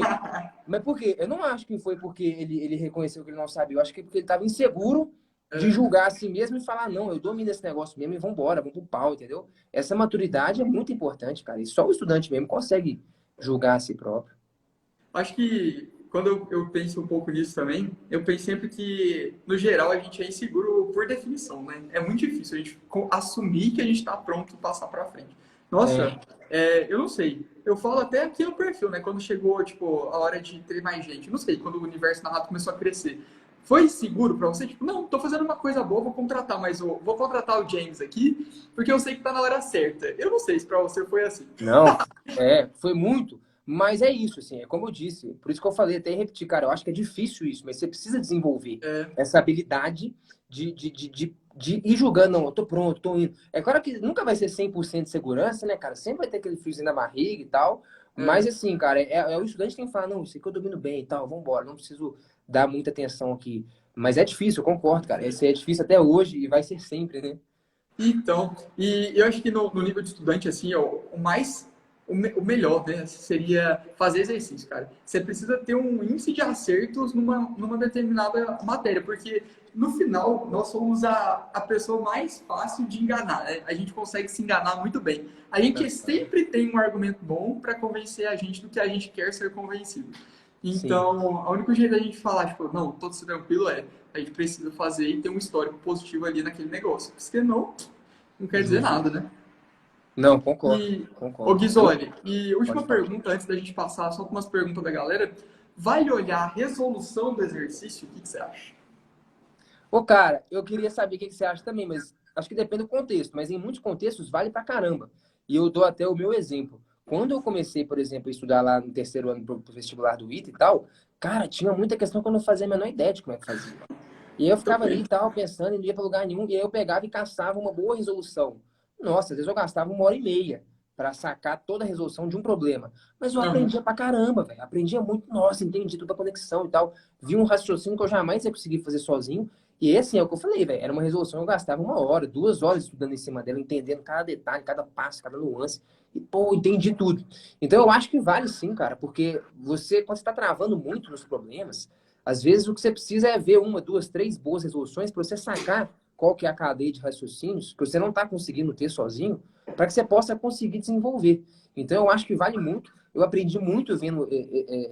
[SPEAKER 2] Mas por quê? Eu não acho que foi porque ele reconheceu que ele não sabia. Eu acho que é porque ele estava inseguro de
[SPEAKER 1] É.
[SPEAKER 2] julgar a si mesmo e falar, não, eu domino esse negócio mesmo e vambora, vamos pro pau, entendeu? Essa maturidade é muito importante, cara. E só o estudante mesmo consegue julgar a si próprio.
[SPEAKER 1] Acho que quando eu penso um pouco nisso também, eu penso sempre que, no geral, a gente é inseguro por definição, né? É muito difícil a gente assumir que a gente está pronto para passar para frente. Nossa,
[SPEAKER 2] É,
[SPEAKER 1] eu não sei. Eu falo até aqui no perfil, né? Quando chegou, tipo, a hora de ter mais gente. Não sei, quando o universo narrado começou a crescer. Foi seguro para você? Tipo, não, tô fazendo uma coisa boa, vou contratar, mas vou contratar o James aqui, porque eu sei que tá na hora certa. Eu não sei se para você foi assim.
[SPEAKER 2] não, foi muito. Mas é isso, assim, é como eu disse. Por isso que eu falei, até repetir, cara, eu acho que é difícil isso, mas você precisa desenvolver
[SPEAKER 1] É,
[SPEAKER 2] essa habilidade de ir julgando, não, eu tô pronto, tô indo. É claro que nunca vai ser 100% de segurança, né, cara? Sempre vai ter aquele friozinho na barriga e tal. Mas,
[SPEAKER 1] é.
[SPEAKER 2] assim, cara, o estudante que tem que falar, não, isso aqui eu domino bem e tal, vambora, não preciso dar muita atenção aqui. Mas é difícil, eu concordo, cara. Esse é difícil até hoje e vai ser sempre, né?
[SPEAKER 1] Então, e eu acho que no nível de estudante, assim, ó, o melhor, né, seria fazer exercício, cara. Você precisa ter um índice de acertos numa determinada matéria, porque no final nós somos a pessoa mais fácil de enganar, né? A gente consegue se enganar muito bem. A gente sempre tem um argumento bom para convencer a gente do que a gente quer ser convencido.
[SPEAKER 2] Sim.
[SPEAKER 1] Então, o único jeito da gente falar, tipo, não, tô tranquilo a gente precisa fazer e ter um histórico positivo ali naquele negócio. Porque senão, não quer dizer
[SPEAKER 2] Justo.
[SPEAKER 1] nada, né?
[SPEAKER 2] Não, concordo,
[SPEAKER 1] E, ô
[SPEAKER 2] concordo.
[SPEAKER 1] Ghisoli, e
[SPEAKER 2] Pode
[SPEAKER 1] última
[SPEAKER 2] falar.
[SPEAKER 1] pergunta antes da gente passar só com umas perguntas da galera. Vale olhar a resolução do exercício? O que você acha?
[SPEAKER 2] Ô, cara, eu queria saber o que você acha também, mas acho que depende do contexto, mas em muitos contextos vale pra caramba. E eu dou até o meu exemplo. Quando eu comecei, por exemplo, a estudar lá no terceiro ano pro vestibular do ITA e tal, cara, tinha muita questão que eu não fazia a menor ideia de como é que fazia. E aí eu ficava ali
[SPEAKER 1] Também.
[SPEAKER 2] e tal, pensando, e não ia para lugar nenhum, e aí eu pegava e caçava uma boa resolução. Nossa, às vezes eu gastava 1h30 para sacar toda a resolução de um problema. Mas eu
[SPEAKER 1] Aham.
[SPEAKER 2] aprendia pra caramba, velho. Aprendia muito, nossa, entendi toda a conexão e tal. Vi um raciocínio que eu jamais ia conseguir fazer sozinho. E esse é o que eu falei, velho. Era uma resolução que eu gastava 1 hora, 2 horas estudando em cima dela, entendendo cada detalhe, cada passo, cada nuance. E, pô, entendi tudo. Então eu acho que vale sim, cara, porque você, quando você tá travando muito nos problemas, às vezes o que você precisa é ver uma, duas, três boas resoluções para você sacar qual que é a cadeia de raciocínios que você não está conseguindo ter sozinho, para que você possa conseguir desenvolver. Então, eu acho que vale muito. Eu aprendi muito vendo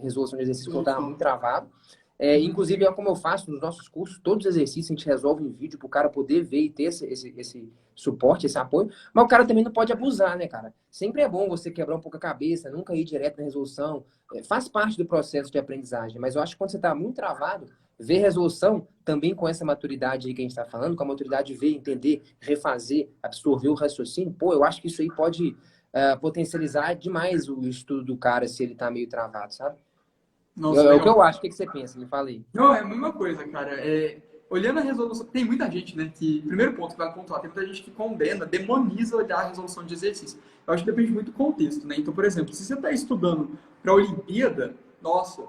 [SPEAKER 2] resolução de exercício quando eu estava muito travado.
[SPEAKER 1] Uhum.
[SPEAKER 2] Inclusive, é como eu faço nos nossos cursos, todos os exercícios a gente resolve em vídeo para o cara poder ver e ter esse suporte, esse apoio. Mas o cara também não pode abusar, né, cara? Sempre é bom você quebrar um pouco a cabeça, nunca ir direto na resolução. Faz parte do processo de aprendizagem, mas eu acho que quando você está muito travado, ver resolução também com essa maturidade aí que a gente está falando, com a maturidade de ver, entender, refazer, absorver o raciocínio, pô, eu acho que isso aí pode potencializar demais o estudo do cara se ele tá meio travado, sabe?
[SPEAKER 1] Nossa,
[SPEAKER 2] É o que
[SPEAKER 1] legal.
[SPEAKER 2] eu acho. O que que você pensa? Me fala aí.
[SPEAKER 1] Não, é a mesma coisa, cara. Olhando a resolução, tem muita gente, né, que, primeiro ponto que vai pontuar, tem muita gente que condena, demoniza olhar a resolução de exercício. Eu acho que depende muito do contexto, né? Então, por exemplo, se você está estudando para a Olimpíada, nossa,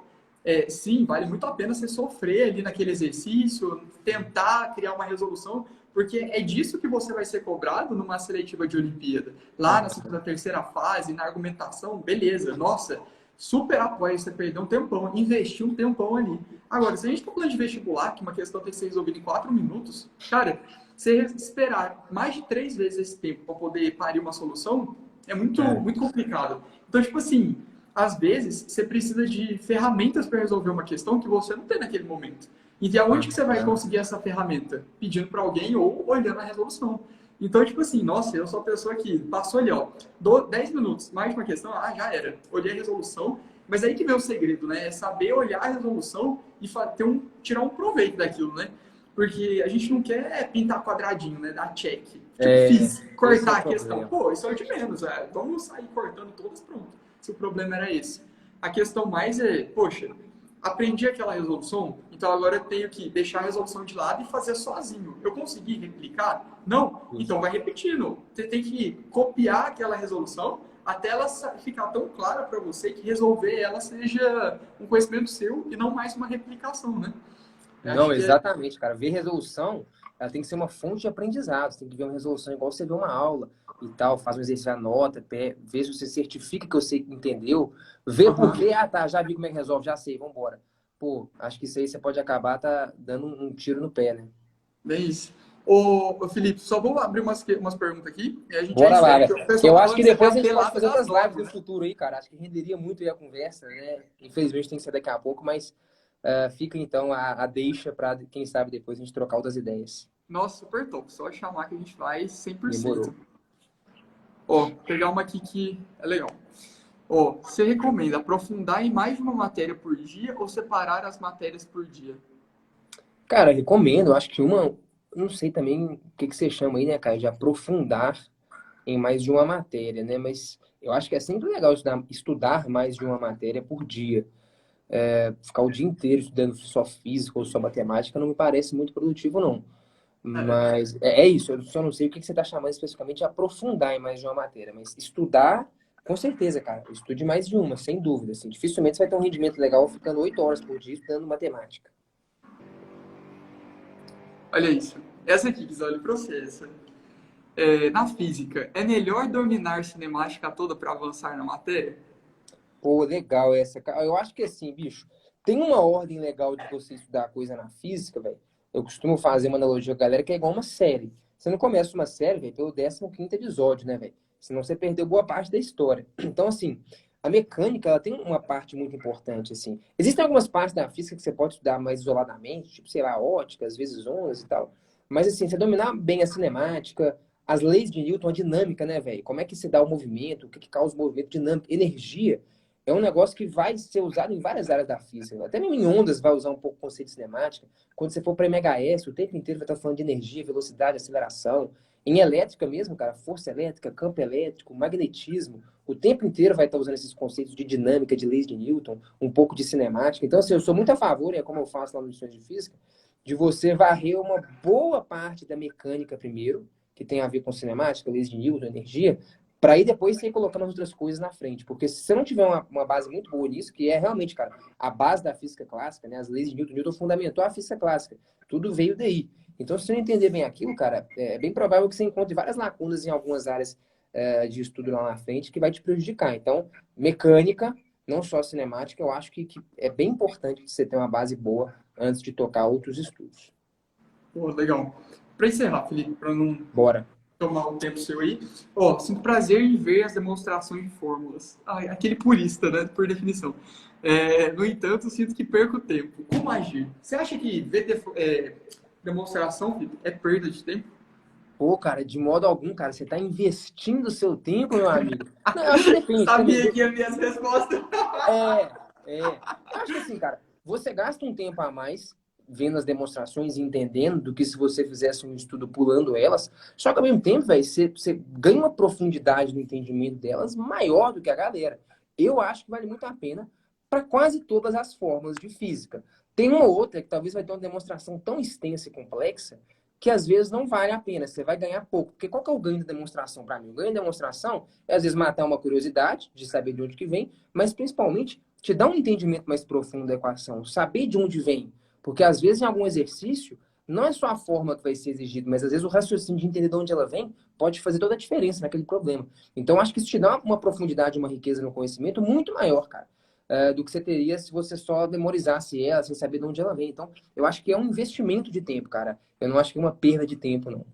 [SPEAKER 1] sim, vale muito a pena você sofrer ali naquele exercício, tentar criar uma resolução, porque é disso que você vai ser cobrado numa seletiva de Olimpíada. Lá na segunda, terceira fase, na argumentação, beleza, nossa, super apoio você perder um tempão, investir um tempão ali. Agora, se a gente está falando de vestibular, que uma questão tem que ser resolvida em 4 minutos, cara, você esperar mais de 3 vezes esse tempo para poder parir uma solução é muito,
[SPEAKER 2] É.
[SPEAKER 1] muito complicado. Então, tipo assim, às vezes você precisa de ferramentas para resolver uma questão que você não tem naquele momento. E aonde que você vai conseguir essa ferramenta? Pedindo para alguém ou olhando a resolução. Então, tipo assim, nossa, eu sou a pessoa que passou ali, ó, 10 minutos, mais uma questão, já era. Olhei a resolução, mas aí que vem o segredo, né? É saber olhar a resolução e tirar um proveito daquilo, né? Porque a gente não quer pintar quadradinho, né? Dar check. Tipo, fiz,
[SPEAKER 2] Esse é o
[SPEAKER 1] cortar a questão.
[SPEAKER 2] problema.
[SPEAKER 1] Pô, isso é o de menos, vamos sair cortando todas, pronto. Se o problema era esse. A questão mais poxa, aprendi aquela resolução, então agora eu tenho que deixar a resolução de lado e fazer sozinho. Eu consegui replicar? Não? Então vai repetindo. Você tem que copiar aquela resolução até ela ficar tão clara para você que resolver ela seja um conhecimento seu e não mais uma replicação, né? Eu
[SPEAKER 2] Não,
[SPEAKER 1] acho que
[SPEAKER 2] exatamente, cara. Ver resolução, ela tem que ser uma fonte de aprendizado. Você tem que ver uma resolução igual você vê uma aula e tal, faz um exercício, anota, vê se você certifica que você entendeu, vê por quê, tá, já vi como é que resolve, já sei, vambora. Pô, acho que isso aí você pode acabar dando um tiro no pé, né?
[SPEAKER 1] bem isso. Ô, Felipe, só vou abrir umas perguntas aqui e a gente já
[SPEAKER 2] Bora lá,
[SPEAKER 1] encerra.
[SPEAKER 2] velho.
[SPEAKER 1] Que o pessoal
[SPEAKER 2] Eu
[SPEAKER 1] tá
[SPEAKER 2] acho
[SPEAKER 1] falando
[SPEAKER 2] que
[SPEAKER 1] que você quer
[SPEAKER 2] depois a gente pode
[SPEAKER 1] apelado
[SPEAKER 2] fazer
[SPEAKER 1] das
[SPEAKER 2] outras lives do
[SPEAKER 1] normas.
[SPEAKER 2] futuro aí, cara. Acho que renderia muito aí a conversa, né? Infelizmente tem que ser daqui a pouco, mas fica então a deixa para, quem sabe, depois a gente trocar outras ideias.
[SPEAKER 1] Nossa, super top. Só chamar que a gente vai 100%.
[SPEAKER 2] Demorou.
[SPEAKER 1] Ó, pegar uma aqui que é legal. Ó, você recomenda aprofundar em mais de uma matéria por dia ou separar as matérias por dia?
[SPEAKER 2] Cara, recomendo. Acho que não sei também o que que você chama aí, né, cara, de aprofundar em mais de uma matéria, né? Mas eu acho que é sempre legal estudar mais de uma matéria por dia. Ficar o dia inteiro estudando só física ou só matemática não me parece muito produtivo, não.
[SPEAKER 1] É,
[SPEAKER 2] Mas é isso, eu só não sei o que que você está chamando especificamente de aprofundar em mais de uma matéria, mas estudar, com certeza, cara. Estude mais de uma, sem dúvida. Assim, dificilmente você vai ter um rendimento legal ficando 8 horas por dia estudando matemática.
[SPEAKER 1] olha isso. Essa aqui, Guizoli, para você. Na física, é melhor dominar cinemática toda para avançar na matéria?
[SPEAKER 2] Pô, legal essa. Eu acho que assim, bicho, tem uma ordem legal de você estudar coisa na física, velho. Eu costumo fazer uma analogia com a galera que é igual uma série. Você não começa uma série, velho, pelo 15º episódio, né, velho? Senão você perdeu boa parte da história. Então, assim, a mecânica, ela tem uma parte muito importante, assim. Existem algumas partes da física que você pode estudar mais isoladamente, tipo, sei lá, ótica, às vezes ondas e tal. Mas, assim, você dominar bem a cinemática, as leis de Newton, a dinâmica, né, velho? Como é que se dá o movimento, o que que causa o movimento, dinâmica, energia é um negócio que vai ser usado em várias áreas da física. Até mesmo em ondas vai usar um pouco o conceito de cinemática. Quando você for para MHS, o tempo inteiro vai estar falando de energia, velocidade, aceleração. Em elétrica mesmo, cara, força elétrica, campo elétrico, magnetismo, o tempo inteiro vai estar usando esses conceitos de dinâmica, de leis de Newton, um pouco de cinemática. Então, assim, eu sou muito a favor, como eu faço lá no lições de física, de você varrer uma boa parte da mecânica primeiro, que tem a ver com cinemática, leis de Newton, energia, para aí depois você ir colocando as outras coisas na frente. Porque se você não tiver uma base muito boa nisso, que é realmente, cara, a base da física clássica, né? As leis de Newton, Newton fundamentou a física clássica. Tudo veio daí. Então, se você não entender bem aquilo, cara, é bem provável que você encontre várias lacunas em algumas áreas de estudo lá na frente que vai te prejudicar. Então, mecânica, não só cinemática, eu acho que é bem importante você ter uma base boa antes de tocar outros estudos.
[SPEAKER 1] Pô, legal. Para encerrar, Felipe, para não
[SPEAKER 2] Bora.
[SPEAKER 1] tomar um tempo seu aí. Ó, sinto prazer em ver as demonstrações de fórmulas. Aquele purista, né? Por definição. No entanto, sinto que perco tempo. Como agir? Você acha que ver demonstração, Felipe, é perda de tempo?
[SPEAKER 2] Pô, cara, de modo algum, cara, você tá investindo o seu tempo, meu amigo. Não, eu acho que depende também.
[SPEAKER 1] Sabia que ia vir as respostas.
[SPEAKER 2] É, é. Eu acho que assim, cara, você gasta um tempo a mais vendo as demonstrações e entendendo do que se você fizesse um estudo pulando elas. Só que ao mesmo tempo, velho, você ganha uma profundidade no entendimento delas maior do que a galera. Eu acho que vale muito a pena para quase todas as formas de física. Tem uma outra que talvez vai ter uma demonstração tão extensa e complexa que às vezes não vale a pena, você vai ganhar pouco. Porque qual que é o ganho da demonstração para mim? O ganho da demonstração é às vezes matar uma curiosidade de saber de onde que vem, mas principalmente te dar um entendimento mais profundo da equação, saber de onde vem. Porque às vezes em algum exercício, não é só a forma que vai ser exigido, mas às vezes o raciocínio de entender de onde ela vem pode fazer toda a diferença naquele problema. Então acho que isso te dá uma profundidade, uma riqueza no conhecimento muito maior, cara, do que você teria se você só memorizasse ela, sem saber de onde ela vem. Então eu acho que é um investimento de tempo, cara. Eu não acho que é uma perda de tempo, não.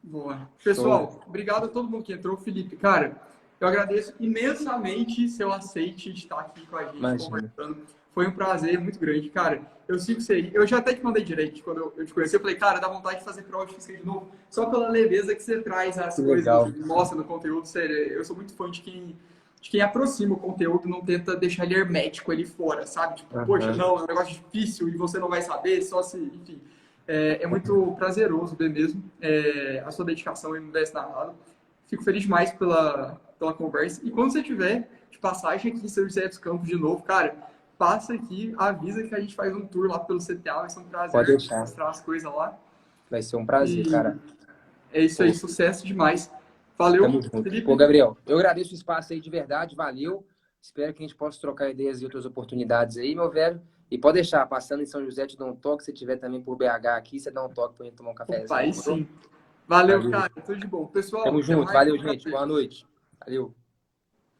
[SPEAKER 1] Boa. Pessoal, obrigado a todo mundo que entrou. Felipe, cara, eu agradeço imensamente seu aceite de estar aqui com a gente,
[SPEAKER 2] Imagina.
[SPEAKER 1] conversando. Foi um prazer muito grande, cara. Eu sigo você aí. Eu já até te mandei direct quando eu te conheci. Eu falei, cara, dá vontade de fazer prova de física de novo, só pela leveza que você traz as
[SPEAKER 2] Que
[SPEAKER 1] coisas,
[SPEAKER 2] legal.
[SPEAKER 1] mostra no conteúdo. Sério, eu sou muito fã de quem aproxima o conteúdo, não tenta deixar ele hermético ali fora, sabe? Tipo, poxa, não, é um negócio difícil e você não vai saber, só se, enfim. É muito prazeroso ver mesmo a sua dedicação e não desse nada. Fico feliz demais pela conversa. E quando você tiver de passagem aqui em São José dos Campos de novo, cara, passa aqui, avisa que a gente faz um tour lá pelo CTA. Vai ser um prazer
[SPEAKER 2] Pode deixar.
[SPEAKER 1] mostrar as coisas lá.
[SPEAKER 2] Vai ser um prazer, cara.
[SPEAKER 1] É isso aí, sucesso demais. Valeu,
[SPEAKER 2] Tamo junto.
[SPEAKER 1] Felipe.
[SPEAKER 2] Pô, Gabriel, eu agradeço o espaço aí de verdade, valeu. Espero que a gente possa trocar ideias e outras oportunidades aí, meu velho. E pode deixar, passando em São José, te dá um toque. Se tiver também por BH aqui, você dá um toque pra gente tomar um cafezinho.
[SPEAKER 1] Opa, aí sim. Valeu,
[SPEAKER 2] Valeu.
[SPEAKER 1] cara. Tudo de bom. Pessoal,
[SPEAKER 2] Tamo
[SPEAKER 1] até
[SPEAKER 2] junto.
[SPEAKER 1] mais.
[SPEAKER 2] Valeu, gente. Boa noite. Valeu.